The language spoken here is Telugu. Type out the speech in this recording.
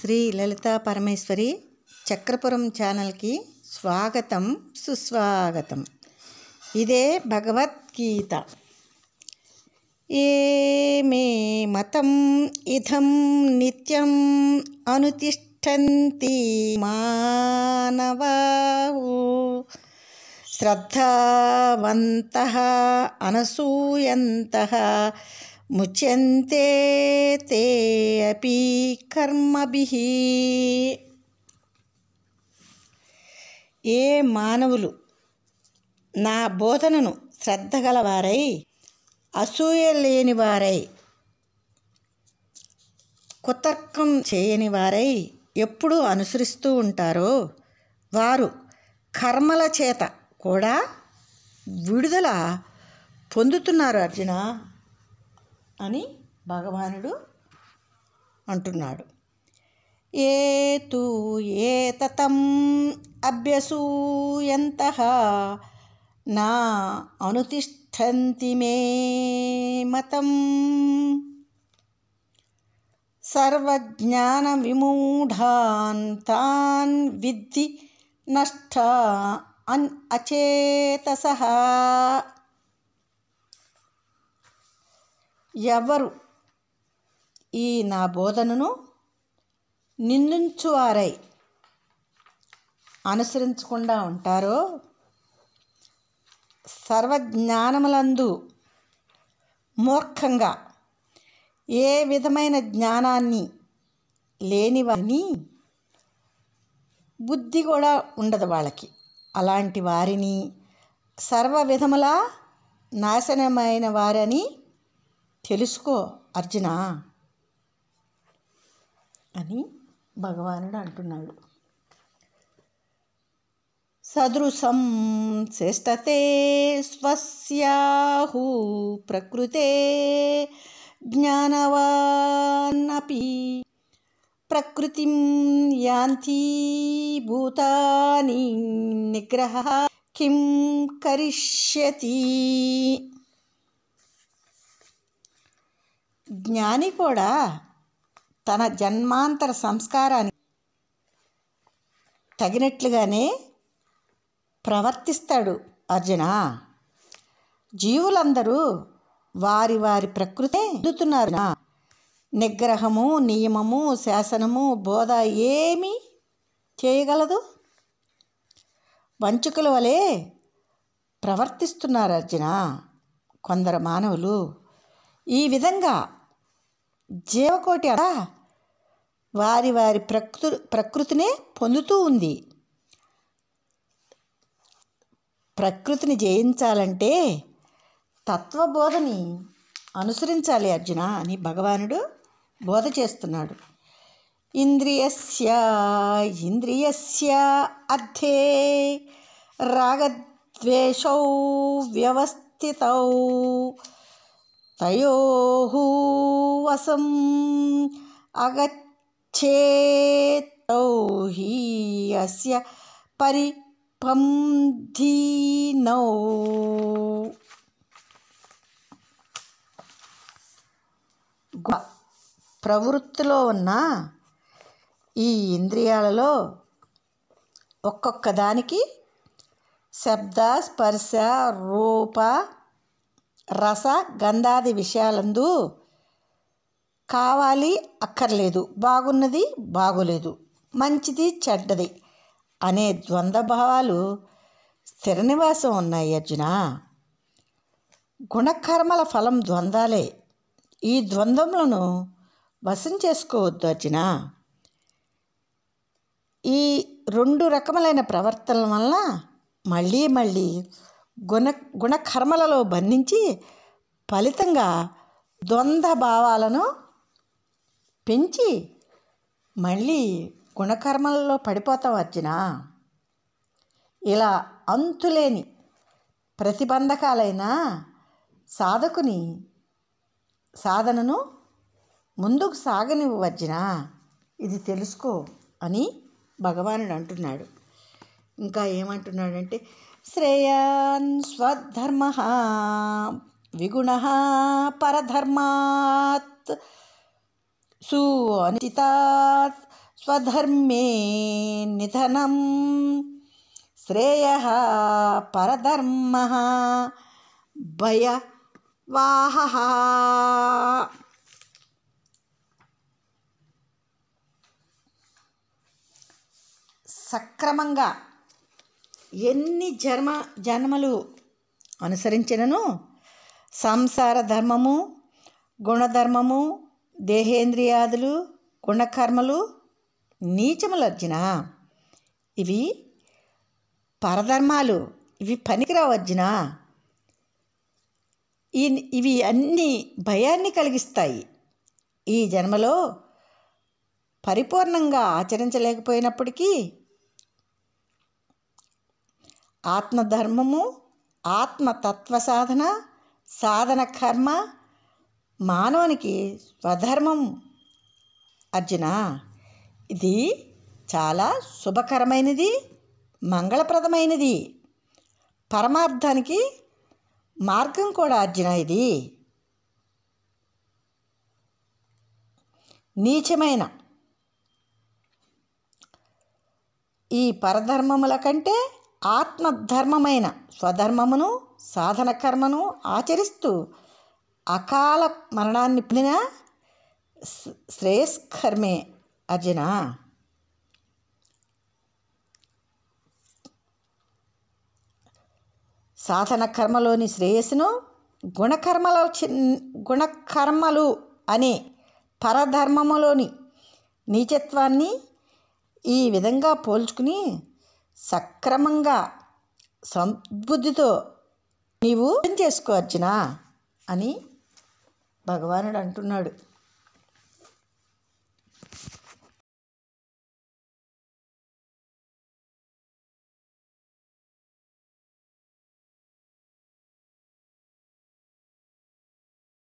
శ్రీ లలితా పరమేశ్వరి చక్రపురం ఛానల్కి స్వాగతం సుస్వాగతం. ఇదే భగవద్గీత. ఏ మే మతం ఇదం నిత్యం అనుతిష్టంతి మానవాః శ్రద్ధావంతః అనసూయంతః ముచ్యంతే తే అపి కర్మభిః. ఏ మానవులు నా బోధనను శ్రద్ధగలవారై అసూయ లేని వారై కుతర్కం చేయని వారై ఎప్పుడూ అనుసరిస్తూ ఉంటారో వారు కర్మల చేత కూడా విడుదల పొందుతున్నారు అర్జున అని భగవానుడు అంటున్నాడు. ఏతు ఏతతం అభ్యసూయంతః నా అనుతిష్ఠంతి మే మతం సర్వజ్ఞాన విమూఢాన్ తాన్ విద్ధి నష్టా అచేతసః. ఎవరు ఈ నా బోధనను నిందించువారై అనుసరించకుండా ఉంటారో సర్వజ్ఞానములందు మూర్ఖంగా ఏ విధమైన జ్ఞానాన్ని లేని వారిని బుద్ధి కూడా ఉండదు వాళ్ళకి. అలాంటి వారిని సర్వ విధములా నాశనమైన వారని తెలుసుకో అర్జున అని భగవానుడు అంటున్నాడు. సదృశం చేష్టతే స్వస్యాహు ప్రకృతే జ్ఞానవానపి ప్రకృతిం యాంతి భూతాని నిగ్రహః కిం కరిష్యతి. జ్ఞాని కూడా తన జన్మాంతర సంస్కారానికి తగినట్లుగానే ప్రవర్తిస్తాడు అర్జున. జీవులందరూ వారి వారి ప్రకృతే పొందుతున్నారు. నిగ్రహము, నియమము, శాసనము, బోధ ఏమీ చేయగలదు. వంచుకుల వలె ప్రవర్తిస్తున్నారు అర్జున కొందరు మానవులు. ఈ విధంగా జీవకోటి వారి వారి ప్రకృతినే పొందుతూ ఉంది. ప్రకృతిని జయించాలంటే తత్వబోధని అనుసరించాలి అర్జున అని భగవానుడు బోధ చేస్తున్నాడు. ఇంద్రియస్య అర్థే రాగద్వేషౌ వ్యవస్థితౌ తయోః వశం అగచ్ఛేతౌ హి అస్య పరిపంథినౌ. ప్రవృత్తిలో ఉన్న ఈ ఇంద్రియాలలో ఒక్కొక్క దానికి శబ్ద, స్పర్శ, రూప, రస, గంధాది విషయాలందు కావాలి, అక్కర్లేదు, బాగున్నది, బాగోలేదు, మంచిది, చెడ్డది అనే ద్వంద్వభావాలు స్థిర నివాసం ఉన్నాయి అర్జున. గుణకర్మల ఫలం ద్వంద్వాలే. ఈ ద్వంద్వములను వశం చేసుకోవద్దు అర్జున. ఈ రెండు రకములైన ప్రవర్తనల వల్ల మళ్ళీ మళ్ళీ గుణకర్మలలో బంధించి ఫలితంగా ద్వంద్వ భావాలను పెంచి మళ్ళీ గుణకర్మలలో పడిపోతావు అర్జున. ఇలా అంతులేని ప్రతిబంధకాలైన సాధకుని సాధనను ముందుకు సాగనివ్వు అర్జున, ఇది తెలుసుకో అని భగవానుడు అంటున్నాడు. ఇంకా ఏమంటున్నాడంటే శ్రేయాన్ స్వధర్మః విగుణః పరధర్మాత్ సునిశ్చితాత్ స్వధర్మే నిధనం శ్రేయః పరధర్మః భయవాహః. సక్రమంగా ఎన్ని జన్మలు అనుసరించినను సంసార ధర్మము, గుణధర్మము, దేహేంద్రియాదులు, గుణకర్మలు నీచములు అర్జున. ఇవి పరధర్మాలు, ఇవి పనికిరావు అర్జున. ఇవి అన్ని భయాన్ని కలిగిస్తాయి. ఈ జన్మలో పరిపూర్ణంగా ఆచరించలేకపోయినప్పటికీ ఆత్మధర్మము, ఆత్మతత్వ సాధన, సాధన కర్మ మానవునికి స్వధర్మం అర్జున. ఇది చాలా శుభకరమైనది, మంగళప్రదమైనది, పరమార్థానికి మార్గం కూడా అర్జున. ఇది నీచమైన ఈ పరధర్మముల కంటే ఆత్మధర్మమైన స్వధర్మమును, సాధన కర్మను ఆచరిస్తూ అకాల మరణాన్ని పొందిన శ్రేయస్కర్మే అర్జున. సాధన కర్మలోని శ్రేయస్సును గుణకర్మలు అనే పరధర్మములోని నీచత్వాన్ని ఈ విధంగా పోల్చుకుని సక్రమంగా సద్బుద్ధితో నీవు చేసుకో అర్జున అని భగవానుడు అంటున్నాడు.